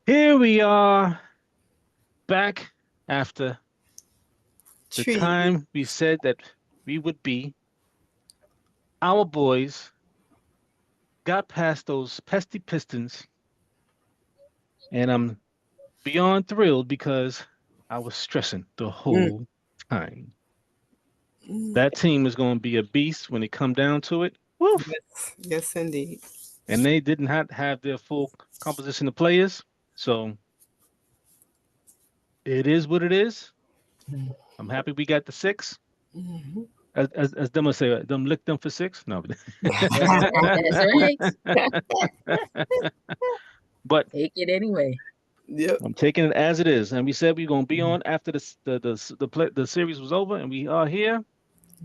Here we are back after the Treat. time we said that we would be. Our boys got past those pesky Pistons, and I'm beyond thrilled because I was stressing the Mm, whole time. mm. That team is going to be a beast when it come down to it. Woof. Yes, yes, indeed. And they didn't have their full composition of players, so it is what it is. I'm happy we got the six. Mhm. As them would say, them lick them for six. No, That's right. but Take it anyway. Yep. I'm taking it as it is. And we said we're gonna be on after the series was over, and we are here.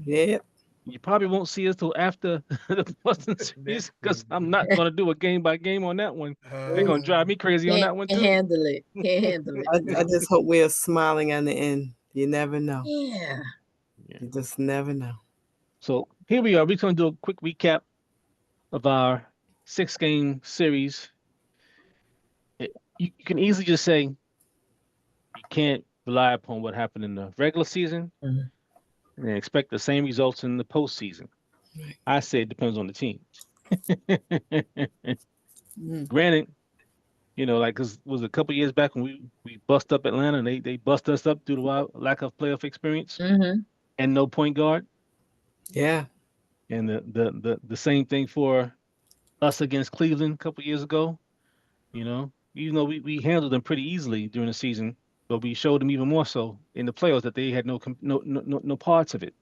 Yep. You probably won't see us till after the Boston series because I'm not gonna do a game by game on that one. They're gonna drive me crazy on Can't that one too. handle it. Can't handle it. I just hope we're smiling on the end. You never know. Yeah. Yeah. You just never know. So here we are. We're gonna do a quick recap of our 6 game series. You can easily just say you can't rely upon what happened in the regular season Mhm. and expect the same results in the postseason. Right. I say it depends on the team. Mm. Granted, like because was a couple years back when we bust up Atlanta and they bust us up due to our lack of playoff experience Mhm. and no point guard, Yeah. and the same thing for us against Cleveland a couple years ago. Even though we handled them pretty easily during the season, but we showed them even more so in the playoffs that they had no parts of it.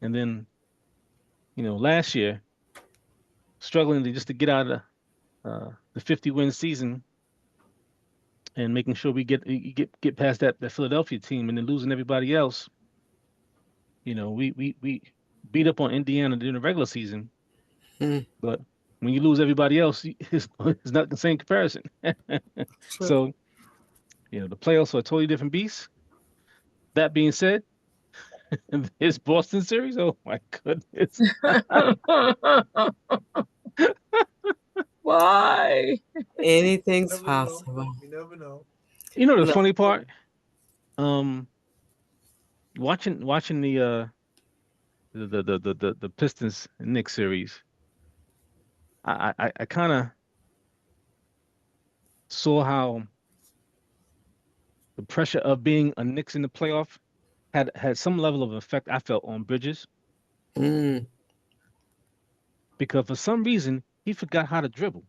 And then last year struggling to get out of the 50-win season and making sure we get past that Philadelphia team and then losing everybody else. We beat up on Indiana during the regular season, Mm. but when you lose everybody else, it's not the same comparison. True. So, the playoffs are a totally different beast. That being said, this Boston series, oh my goodness. Why? Anything's possible. You never know. The Look, funny part, um, watching the Pistons and Knicks series, I kind of saw how the pressure of being a Knicks in the playoff had some level of effect I felt on Bridges mm. because for some reason he forgot how to dribble.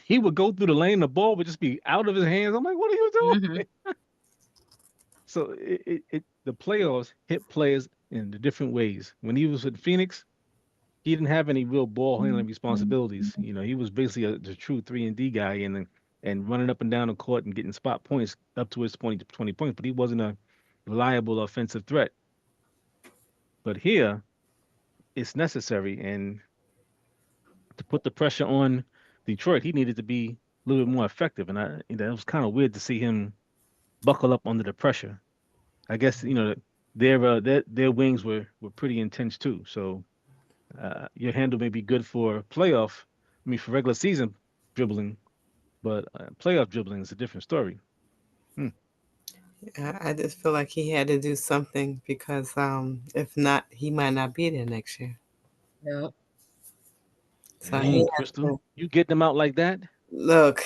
He would go through the lane, the ball would just be out of his hands. I'm like, what are you Mhm. doing? So the playoffs hit players in the different ways. When he was with Phoenix, he didn't have any real ball handling responsibilities. He was basically the true 3-and-D guy and running up and down the court and getting spot points up to his 20 points, but he wasn't a reliable offensive threat. But here, it's necessary, and to put the pressure on Detroit, he needed to be a little bit more effective. And it was kind of weird to see him buckle up under the pressure. I guess their wings were pretty intense too. So your handle may be good for playoff. I mean, for regular season dribbling, but playoff dribbling is a different story. Hmm. I just feel like he had to do something because if not, he might not be there next year. Yeah. So he Dang, has Crystal, to you get them out like that? look.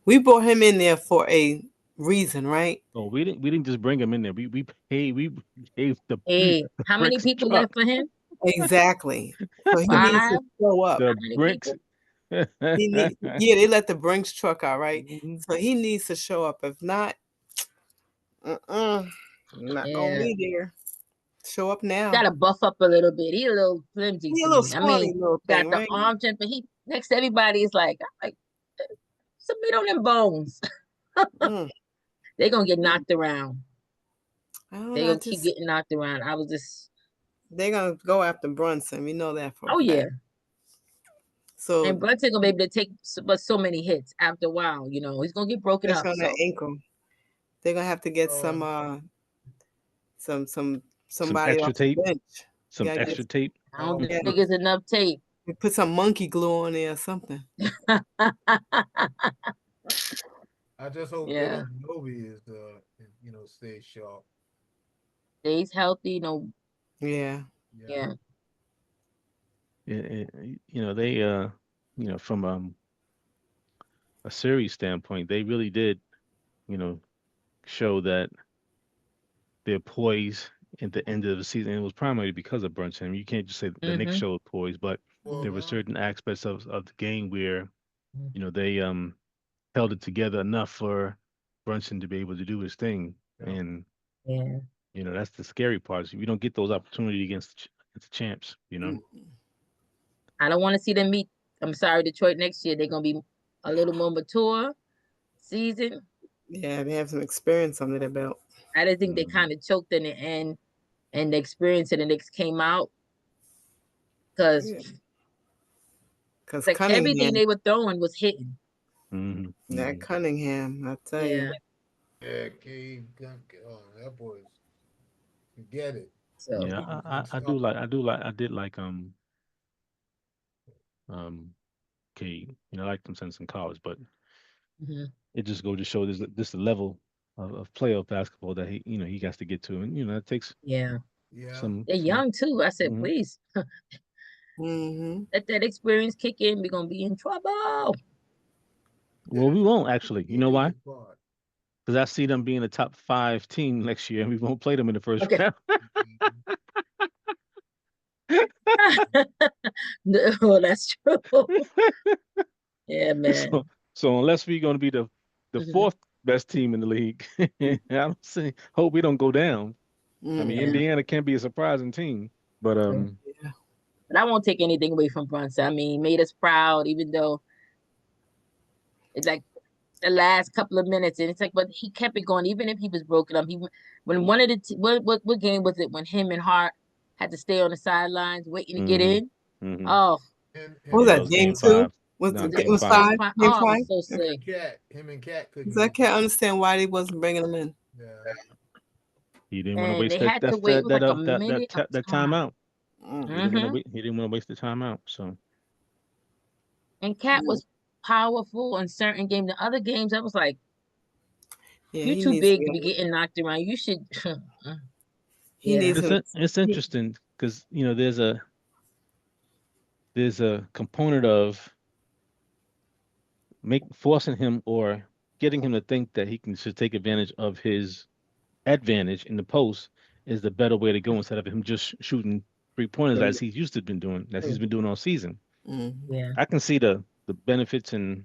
We brought him in there for a reason, right? Oh, we didn't just bring him in there. We gave Hey, the how many bricks people truck, left for him? Exactly. So he needs to 5? show up. the How many bricks. people? Yeah, they let the Brinks truck out, right? Mhm. So he needs to show up. If not, I'm not gonna Yeah. be there. Show up now. Gotta buff up a little bit. He a little flimsy He a to little me. I scrawny mean, little got thing, the right? arm strength, but he next to everybody is like, I'm like, some meat on them bones. Mm. They gonna get knocked around. I don't They know. gonna keep Just getting knocked around. I was just, they're gonna go after Brunson. We know that for a oh yeah. fact. So And Brunson gonna be able to take so many hits after a while. He's gonna get broken up. especially on that So ankle, they're gonna have to get Um, some Some somebody extra off the tape. bench. Some Gotta get extra tape. I don't think Yeah. it's enough tape. We put some monkey glue on there or something. I just hope Yeah. Dylan Novi is, stays sharp. Stays healthy, no. Yeah. Yeah. Yeah. They from a series standpoint, they really did, you know, show that they're poised at the end of the season. And it was primarily because of Brunson. I mean, you can't just say the Knicks Mm-hmm. showed poise, but Well, there were certain aspects of the game where, Mm-hmm. they held it together enough for Brunson to be able to do his thing. yeah. And, Yeah. that's the scary part. Is we don't get those opportunities against the champs. Mm. I don't want to see them meet. I'm sorry, Detroit next year. They're gonna be a little more mature season. Yeah, they have some experience under their belt. I just think they Mhm. kind of choked in the end, and the experience of the Knicks came out because Yeah. Because like everything Cunningham, they were throwing was hitting. Mhm. that Mhm. Cunningham, I tell you. Yeah. Yeah, Cade Gun. Oh, that boy's get it. So Yeah, He was I unstoppable. do like I did like um Cade. I liked him since in college, but mhm. it just goes to show this the level of playoff basketball that he has to get to, and it takes Yeah, Yeah. they're some. young too. I said, Mhm. please Mm-hmm. let that experience kick in. We're gonna be in trouble. Well, we won't actually. You know why? Easy part. Because I see them being a top five team next year, and we won't play them in the first Okay. round. Mhm. No, that's true. Yeah, man. So unless we're going to be the Mhm. fourth best team in the league, I don't see. Hope we don't go down. I mean, Mm. Yeah. Indiana can be a surprising team, but Yeah. Yeah. But I won't take anything away from Brunson. I mean, he made us proud, even though it's like the last couple of minutes, and it's like, but he kept it going, even if he was broken up. He when one of the what game was it when him and Hart had to stay on the sidelines waiting to get hmm in? hmm Oh, What Him was yeah, that that? was and Game game two? five. Was No, it, that it game was was five. game five? five. Game Oh, I five? was so Okay. sick. Cat couldn't Because I get can't no. understand why they wasn't bringing them in. Yeah. He didn't want to And waste they had to wait. It was like a minute of that time. timeout. Mm. Hmm. He didn't want to waste the timeout. So And Cat was powerful in certain games. The other games, I was like, Yeah, you he too needs to big to be get. getting knocked around. You should. He Yeah. needs him. it's He, interesting because there's a component of forcing him or getting him to think that he can should take advantage of his advantage in the post is the better way to go instead of him just shooting 3 pointers as he's used to been doing, as he's been doing all season. mm. Yeah. I can see the benefits and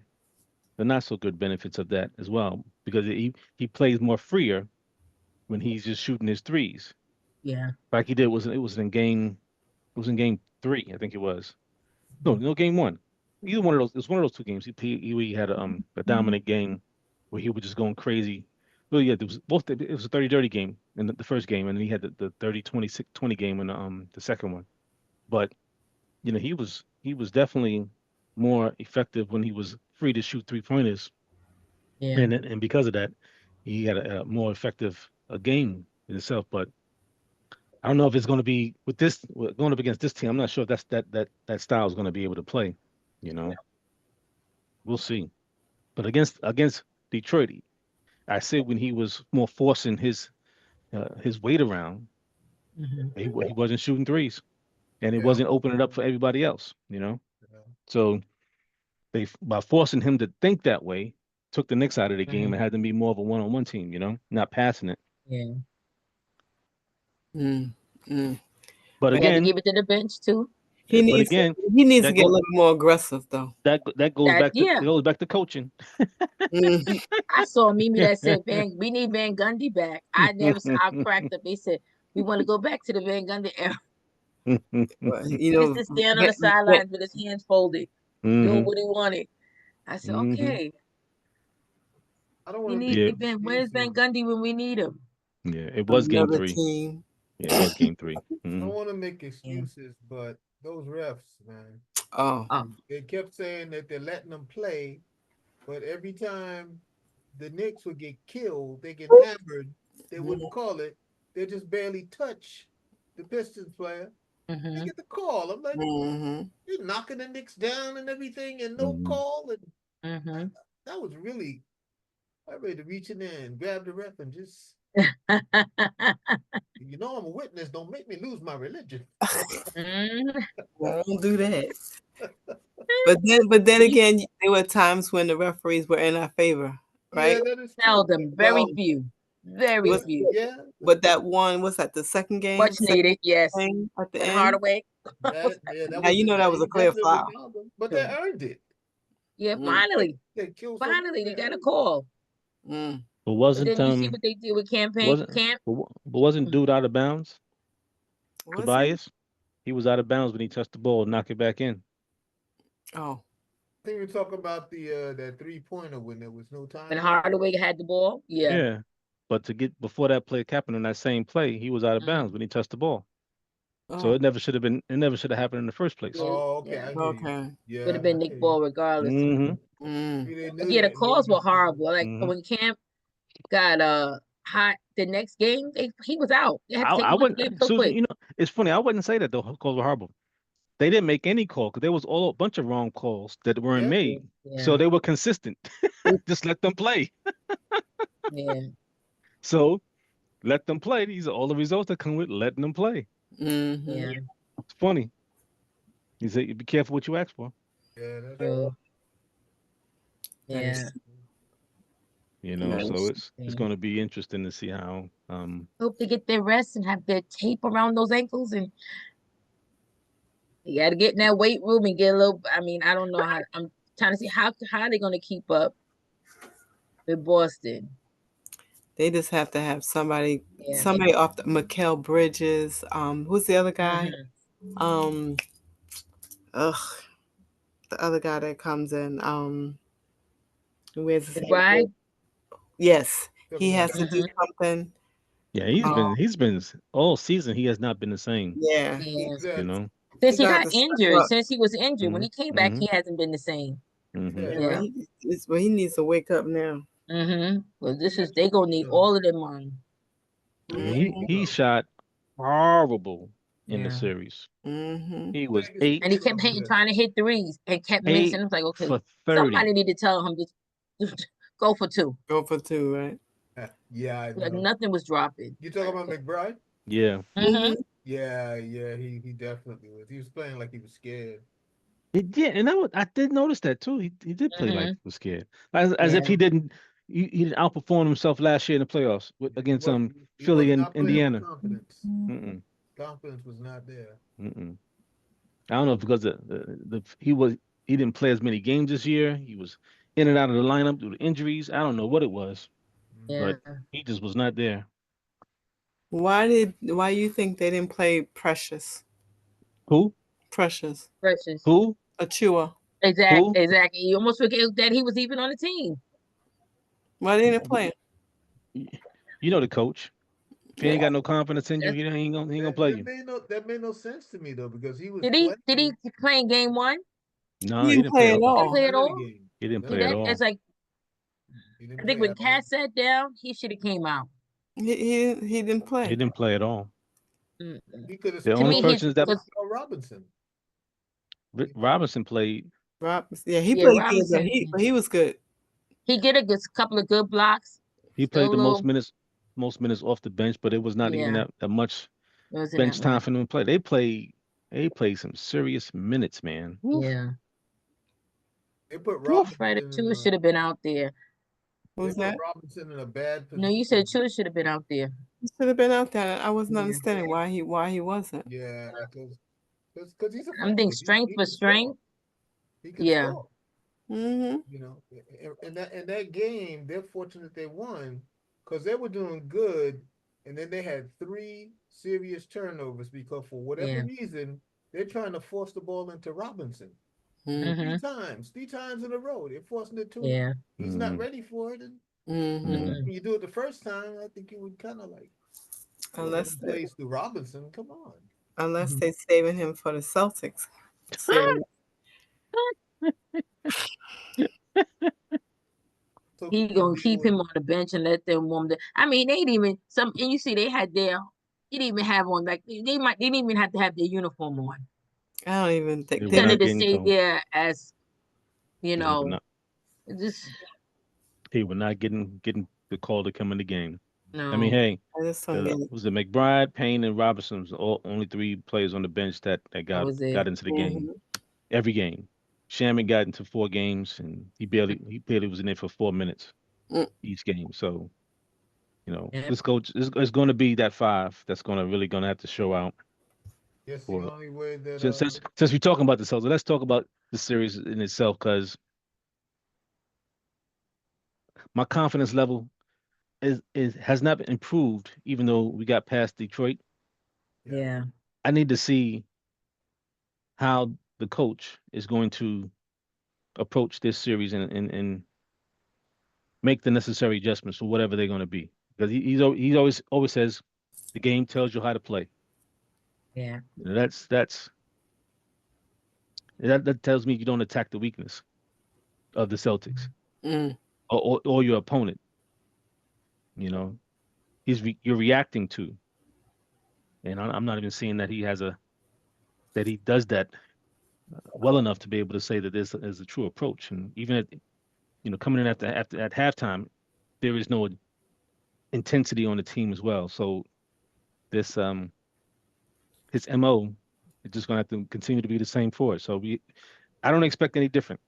the not so good benefits of that as well because he plays more freer when he's just shooting his threes. Yeah. Like he did was in game three, I think it was. No, game one. Either one of those. It was one of those two games. He had a dominant game where he was just going crazy. Well, yeah, there was it was a 30-30 game in the first game, and then he had the 30-26-20 game in the second one. But he was definitely more effective when he was free to shoot 3 pointers, Yeah. and because of that, he had a more effective game in itself. But I don't know if it's going to be going up against this team. I'm not sure if that style is going to be able to play. You know, we'll see. But against Detroit, I said when he was more forcing his weight around, Hmm. he wasn't shooting threes, and it Yeah. wasn't opening up for everybody else. Yeah. So by forcing him to think that way, took the Knicks out of the game Hmm. and had them be more of a one-on-one team. Not passing it. Yeah. Mm. Mm. But He But had to again, give it to the bench too. he but needs to, again, he needs to that get a go little more aggressive though. that goes That back to yeah. it goes back to coaching. Mm. I saw a meme that said we need Van Gundy back. I cracked up. They said we want to go back to the Van Gundy era. Well, He used to stand on the sidelines with his hands folded, doing hmm what he wanted. I said, hmm okay, I don't we want to need make Yeah, Ben. Where's excuses. Van Gundy when we need him? yeah. It was game another three. team. Yeah, it was game three. I Hmm don't want to make Yeah. excuses, but those refs, man, Oh, Oh, they kept saying that they're letting them play, but every time the Knicks would get killed, they get hammered, they wouldn't call it. They just barely touch the Pistons player. They Mhm. get the call. I'm like, Mm-hmm. you're knocking the Knicks down and everything, and no Mhm. call. And Mhm. that was really, I ready to reach in there and grab the ref and just, I'm a witness. Don't make me lose my religion. Mhm. Well, don't do that. But then again, there were times when the referees were in our favor, right? Yeah, that is true. Seldom, very Well, few, very was But few. yeah, but that one was that the second game, Much needed, yes. thing at the And end. Hardaway. Now you know that was he a clear definitely foul. fouled them, but they earned it. Yeah, Mm, finally, They killed so much. finally, they They got a earned call. mm. But But wasn't then you see what they did with campaign wasn't camp. but wasn't dude out of bounds? Was he? Tobias, he was out of bounds when he touched the ball and knocked it back in. Oh, I think we're talking about the that 3-pointer when there was no When time left. Hardaway had the ball, yeah. Yeah, but to get before that play happened in that same play, he was out of bounds Mhm. when he touched the ball. So oh, it never should have happened in the first place. Yeah, Oh, okay, yeah. I hear you. okay. Would have Yeah, been I Nick hear you. Ball regardless. Mm-hmm. Mm. See, they But knew yeah, the that there calls was were a horrible. Like Mm-hmm. when Camp got hot the next game, he was out. They had to take I him out the game wouldn't, so Susan. quick. You know, it's funny. I wouldn't say that the calls were horrible. They didn't make any call because there was all a bunch of wrong calls that weren't Yeah. made. So Yeah, they were consistent. yeah, Just let them play. yeah. So let them play. These are all the results that come with letting them play. Mm-hmm. Yeah. It's funny. You say be careful what you ask for. Yeah, that's True. That Yeah. is So nice. it's going to be interesting to see how Hope they get their rest and have their tape around those ankles, and you got to get in that weight room and get a little. I mean, I don't know how. I'm trying to see how they're going to keep up with Boston. They just have to have somebody Yeah. off the Mikael Bridges. Who's the other guy? Hmm. Um, ugh, the other guy that comes in. Who wears his ankle? McBride. Yes, talking he about has to that. do Hmm. something. yeah, Um, he's been all season he has not been the same, yeah, Yeah. you Exactly. know. Since he he got got to step injured, up. since he was injured, when Mhm. he came back, Mhm. he hasn't been the same. Mhm. Yeah, Yeah. well, Yeah. he needs to wake up now. Well, He has they to, gonna need all of them on. Yeah, he has Mm-hmm. to he go. shot horrible in the Yeah. series. Mm-hmm. He was Vegas eight And he playing kept over hitting, there. trying to hit threes, and kept missing. eight I was like, okay, for somebody 30. need to tell him just go for two. Go for two, right? Yeah, I Like know. nothing was dropping. You talking about McBride? Yeah. Mm-hmm. Mm-hmm. Yeah, yeah, he definitely was. He was playing like he was scared. And I did notice that too. He did play like Mm-hmm. he was scared, as if Yeah. he didn't outperform himself last year in the playoffs against He was Philly and not playing with Indiana. confidence. Mm-mm, Confidence was not there. mm-mm. I don't know if because he didn't play as many games this year. He was in and out of the lineup due to injuries. I don't know what it was, Mm. Yeah. but he just was not there. Why you think they didn't play Precious? Who? Precious. Precious. Who? Achua. Who? Exactly. You almost forget that he was even on the team. Why they didn't play him? You know the coach. If he Yeah. ain't got no confidence in you, That's, he ain't gonna That play that you. made no that made no sense to me though because he was did he playing play in game one? No, He he didn't didn't play play at at all. Didn't all. play at none of the all. game. He didn't None See of play the at that? game. It's all. like He didn't I think play when at all. Cat sat down, he should have came out. He didn't He play. didn't play at all. Mm-mm. He could have The To only me, started. he's person He that could because have started Robinson. Robinson played, Yeah, he yeah, played good, but Robinson. he was good. He did a couple of good blocks. he Still played a the little, most minutes off the bench, but it was not even yeah, that much it wasn't that bench time much. for them to play. They played some serious minutes, man. Woof, Yeah, They put woof. right. Robinson in Chua a should have been out there. they Was put that? Robinson in a bad No, you said position. Chua should have been out there. He should have been out there. I wasn't Yeah, understanding why he wasn't. Yeah, because he's I'm thinking effective. strength He for can score. strength. He can Yeah, score. Mm-hmm. You know, in that game, they're fortunate they won because they were doing good, and then they had three serious turnovers because for whatever yeah, reason they're trying to force the ball into Robinson mm-hmm, three times in a row. They're forcing it to him. yeah, He's not Mm-hmm. ready for it, and Mm-hmm. Mm-hmm. mm-mm. when you do it the first time, I think you would kind of like let Unless him they, play through Robinson. Come on. unless Mhm. they saving him for the Celtics series. So He can gonna deal keep with him it. on the bench and let them warm the. I mean, they didn't even some, and you see they had their He didn't even have on like they didn't even have to have their uniform on. I don't even They think were He they. not wanted to getting stay cold. there as you He would know, not. just He would not getting the call to come in the game. I mean, no. hey, I just don't get it. was it McBride, Payne, and Robinson's all only three players on the bench that That got was it. got into the game Hmm. every game. Shammy got into 4 games, and he barely was in there for 4 minutes Mm, each game. So Yep. this coach is going to be that five that's going to really going to have to show out That's the for. only way that Since we're talking about the Celtics, let's talk about the series in itself because my confidence level is has not improved even though we got past Detroit. yeah. Yeah. I need to see how the coach is going to approach this series and make the necessary adjustments for whatever they're going to be. Because he always says the game tells you how to play. Yeah. That tells me you don't attack the weakness of the Celtics mm. or your opponent. You know, you're reacting to, and I'm not even seeing that he does that well enough to be able to say that this is a true approach. And even at coming in after at halftime, there is no intensity on the team as well. So this his mo is just going to have to continue to be the same for it. So I don't expect any different.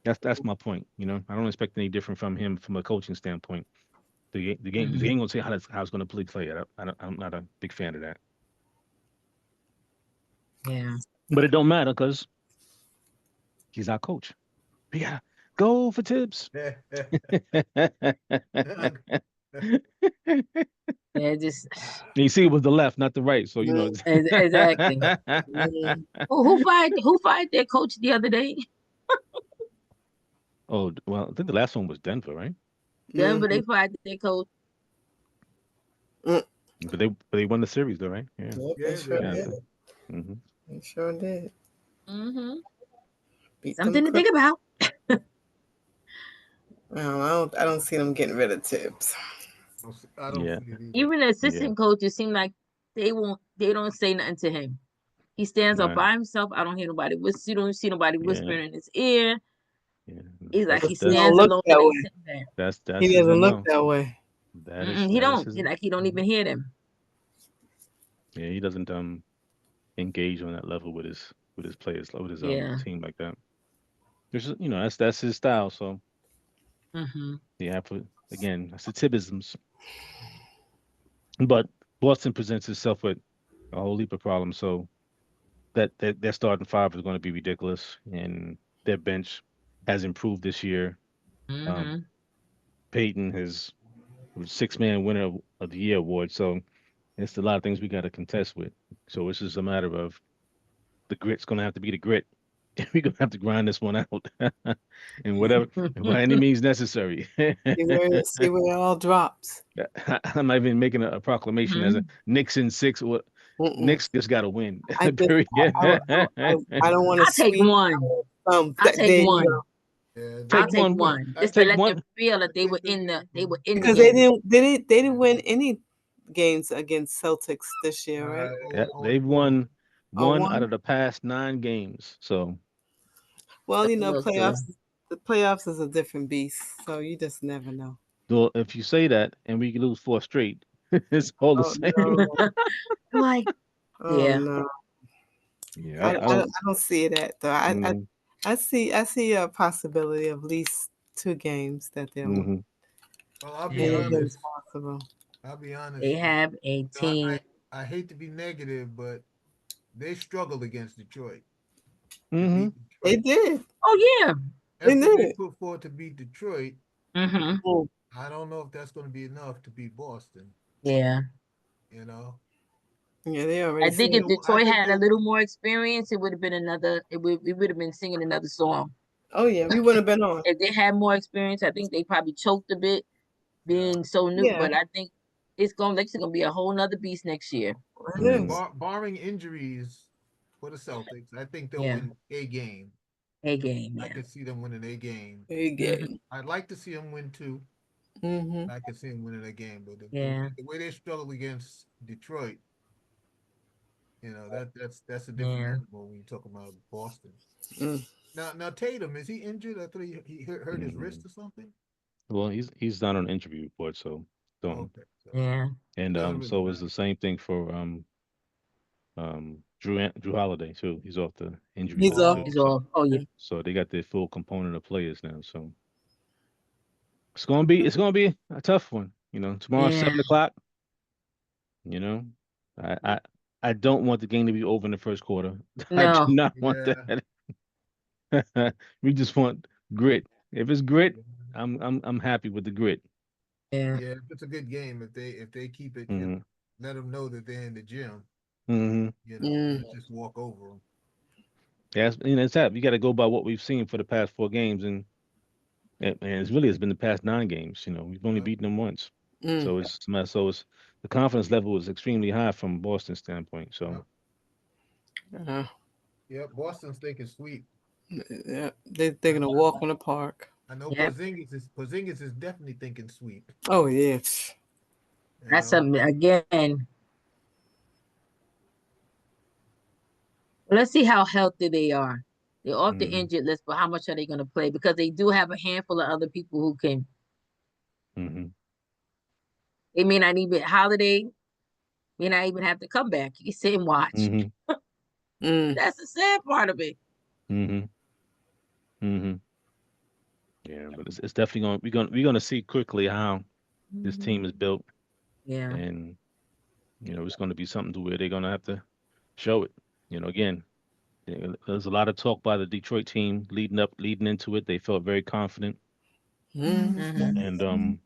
That's my point. I don't expect any different from him from a coaching standpoint. The Mhm. game gonna say how it's going to play it. I'm not a big fan of that. Yeah. But it don't matter because he's our coach. We gotta go for Tibbs. Yeah. Just You see, it was the left, not the right. So Mm, exactly. mm. Who fired their coach the other day? Oh well, I think the last one was Denver, right? Denver, they Mhm. fired their coach. Mm. But they won the series though, right? Yeah, Yep, they Yeah, they sure yeah. did. did. Hmm. They sure did. Hmm. Beat them Something to quick. think about. Well, I don't see them getting rid of Tibbs. I don't Yeah, see it either. Even the yeah, assistant coaches seem like they don't say nothing to him. He stands up right. by himself. I don't hear nobody whisper. You don't see nobody Yeah, whispering in his ear. yeah. He's like That's he He that's don't stands look alone that and they way. sitting there. that's He his doesn't look mo. that way. He That is don't. his. He like he don't Mhm. even hear them. Yeah, he doesn't engage on that level with his players with his Yeah. team like that. That's his style. So Hmm. yeah, again, that's the Tibbisms. But Boston presents itself with a whole heap of problems. So that their starting five is going to be ridiculous, and their bench has improved this year. Um, Hmm. Peyton has six-man winner of the year award. So it's a lot of things we got to contest with. So it's just a matter of the grit's going to have to be the grit. We're going to have to grind this one out, and whatever by any means necessary. See where it all drops. I'm not even making a proclamation as a Hmm. Knicks in six. What Mm-mm. Knicks just got to win. I just Period. I don't want to I'll take sweep. one. I'll take There you go. one. Yeah, I'll Take take one. one. I Just to Take let them one. feel I that they think were they'll in get the it they done. were in the Because they game. didn't win any games against Celtics this year, right? Yeah, Only they've one. won Oh, one out one. of the past 9 games. So, Well, So we'll see. playoffs. The playoffs is a different beast, so you just never know. well, if you say that and we lose four straight, it's all the Oh same. no! Like, Oh yeah. no! Yeah, I, I I don't don't. I don't see that though. Mm, I see a possibility of at least 2 games that they'll win. hmm. Well, I'll be Yeah. Anything's honest. possible. I'll be honest. They have a No, team. I hate to be negative, but they struggled against Detroit to Hmm. beat They Detroit. did. Oh yeah. They Effort they did. put forward to beat Detroit. Hmm. Mm. I don't know if that's going to be enough to beat Boston. Yeah. You know, Yeah, they I already think said. if I Detroit think had a they'll. little more experience, it would have been another. We would have been singing another song. Oh yeah, we wouldn't have been on. If they had more experience, I think they probably choked a bit, Yeah, being so new. Yeah, But I think it's gonna be a whole nother beast next year. it Hmm. is. barring injuries for the Celtics, I think they'll Yeah. win a game. A game. I Yeah. could see them winning a game. Big Hmm. game. I'd like to see them win two. Mm-hmm. I could see them winning a game, but Yeah. the way they struggled against Detroit, That's a different Yeah. animal when you talk about Boston. Mm. Now Tatum, is he injured? I thought he hurt his Mm. wrist or something. Well, he's not on the injury report, so don't. Okay, so Yeah. it And doesn't really so is matter. the same thing for Drew Holiday too. He's off the injury He's list up. too. He's all. Oh yeah. So they got their full component of players now. So it's gonna be a tough one. Tomorrow Yeah. 7 o'clock. You know, I I I don't want the game to be over in the first quarter. I do No. not want Yeah, that. We just want grit. If it's grit, I'm happy with the grit. Yeah. yeah. It's a good game if they keep it. Hmm. Let them know that they're in the gym. Hmm. Mm. Not just walk over them. That's it's that you got to go by what we've seen for the past 4 games, and it's been the past 9 games. We've only Yep, beaten them once, Mm. so it's the confidence level is extremely high from Boston's standpoint. So yep, Uh, yep. Boston's thinking sweep. yeah, they're gonna walk on the park. I know Yep. Porzingis is definitely thinking sweep. Oh yeah. You That's know, something again. Let's see how healthy they are. They're off the hmm injured list, but how much are they going to play? Because they do have a handful of other people who can. hmm They may not even Holiday may not even have to come back. You can sit and watch. hmm Mm. That's the sad part of it. hmm hmm yeah, but it's definitely we're gonna see quickly how this team is built, Yeah. and it's going to be something to where they're going to have to show it. Again, there's a lot of talk by the Detroit team leading into it. They felt very confident, Mm. Hmm. and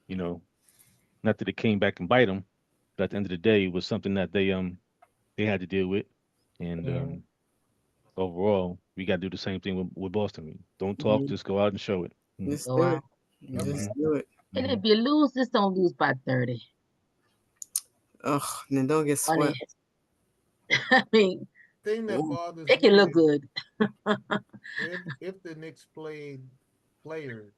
you know, not that it came back and bite them, but at the end of the day, it was something that they had to deal with, and Yeah. overall, we got to do the same thing with Boston. Don't talk, Mm. just go out and show it. Mm-hmm. Let's Go do out. it. yep. Mm-hmm. Just do it. And Mm-hmm. if you lose, just don't lose by 30. Ugh, and then don't get Funny. swept. I mean, Thing that Mm. bothers they can me look is good. if the Knicks played players.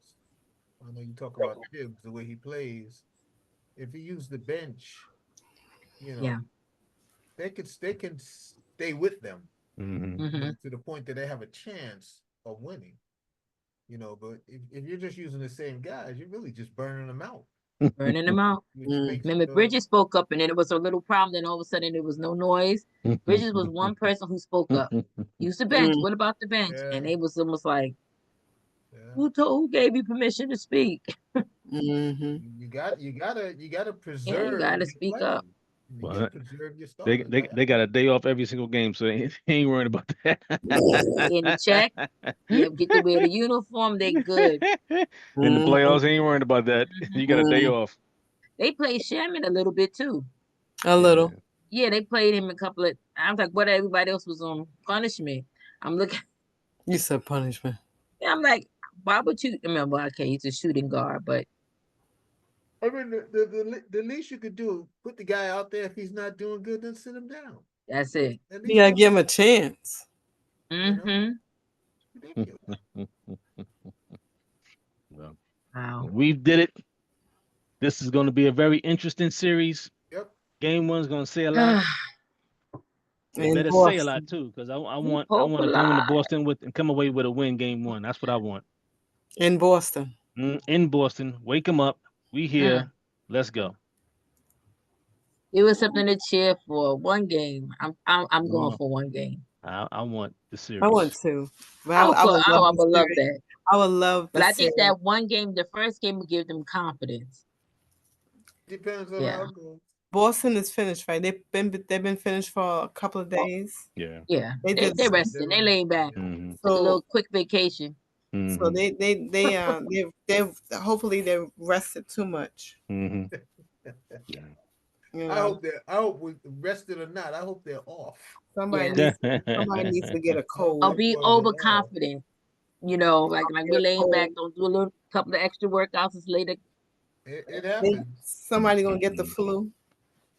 I know you talk about Tibbs the way he plays. If he used the bench, you Yeah. know, they can stay with them, Mm-hmm. Hmm. to the point that they have a chance of winning. But if you're just using the same guys, you're really just burning them out, Burning them out. which Mm. makes Remember, Bridges spoke up, and then it was a little problem. Then all of a sudden, there was no noise. Bridges was one person who spoke up. Use the bench. Mm. What about the bench? yeah, And they was almost like, yeah. who gave you permission to speak? Mm-hmm. You gotta Yeah, you preserve gotta your speak up. players. You gotta Well, preserve your they starters. they they got a day off every single game, so they ain't worried about that. They in the check. Yeah, get to wear the uniform. They good. In the Mm. playoffs, he ain't worried about that. Hmm. You got a day Mm. off. They played Shaman a little bit too. A little. Yeah. Yeah, they played him a couple of. I was like, what? Everybody else was on punishment. I'm looking. You said punishment. I'm like, why would you? Remember, okay, he's a shooting guard, but I mean, the least you could do, put the guy out there. If he's not doing good, then sit him down. that's it. At You least gotta put give him a chance. you know, Hmm. ridiculous. Well, Wow. we did it. This is going to be a very interesting series. Yep. Game one's going to say a lot. It In better say a lot Boston. too, because I You want I Pope want to go into alive. Boston with and come away with a win game one. That's what I want. In Boston. In Boston, wake them up. We Mm. here. Let's go. It was something to cheer for. One game. I'm going No, for one game. I want the I want series. to. But I would I go. would Oh, love I the would love series. that. I would love But the I think series. that one game, the first game, would give them confidence. Depends on how Yeah. it goes. Boston is finished, right? They've been finished for a couple of days. Yeah. Yeah. They They did they so. resting. They laying back. Mm-hmm. Took a So little quick vacation. so Mm-hmm. they hopefully they rested too much. Mm-hmm. Yeah. You I know, hope they're. I hope we rested or not. I hope they're off. somebody Yeah. needs somebody needs to get a I hope Or cold. these be boys are off. overconfident. Like we Get a laying back. cold. Don't do a little couple of extra workouts. It's later. It happens. Somebody gonna get the Mm-mm. flu.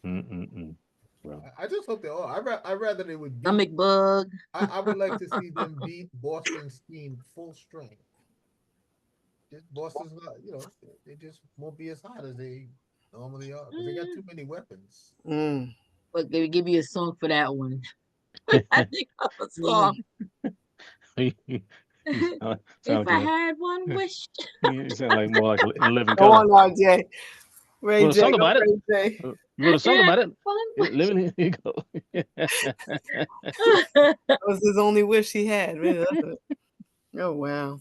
Mm-mm. Well, I just hope they're off. I rather they would beat. Stomach bug. I would like to see them beat Boston's team full strength. Just Boston's not. They just won't be as hot as they normally are because they got Mm. too many weapons. Mm. But they give you a song for that one. I think of a song. You sound If like I had one a, wish. you sound like more like in living Go color. on, RJ. Ray Wrote a J. song Go about it. Ray J. Wrote a song Yeah, about it. one Yeah, wish. living here you go. That was his only wish he had. Really, that's it. Oh wow.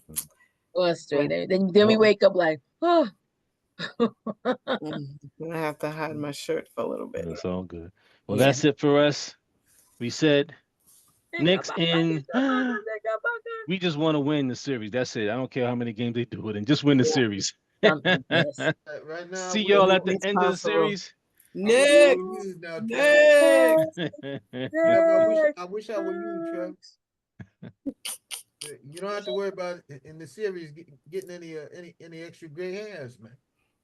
Or straight. Well, Then we Oh, wake up like, oh. I have to hide my shirt for a little bit. that's all good. Well, Yeah. that's it for us. We said Knicks in. We just want to win the series. That's it. I don't care how many games they do it, and just win the series. Something, yes. Right now, I See wish y'all at I the Anything's end of the possible. series. I Nick, were you now, Trev. Nick. Trev, I wish I were you, Trev. You don't have to worry about in the series getting any extra gray hairs, man.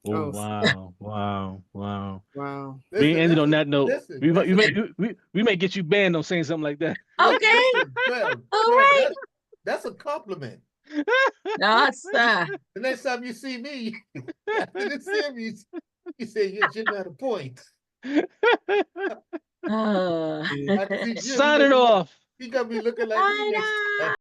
Oh Oh wow, wow, wow. wow. We Listen, ended on that note. listen, that's We may get you banned on saying something like that. Okay. listen, Trev, All Trev, right. that's a compliment. No, sir. The next time you see me after the series, you say, "Yeah, Jim had a point." Uh, Yeah. I can see Jim. Signing off. He gonna be looking like me I next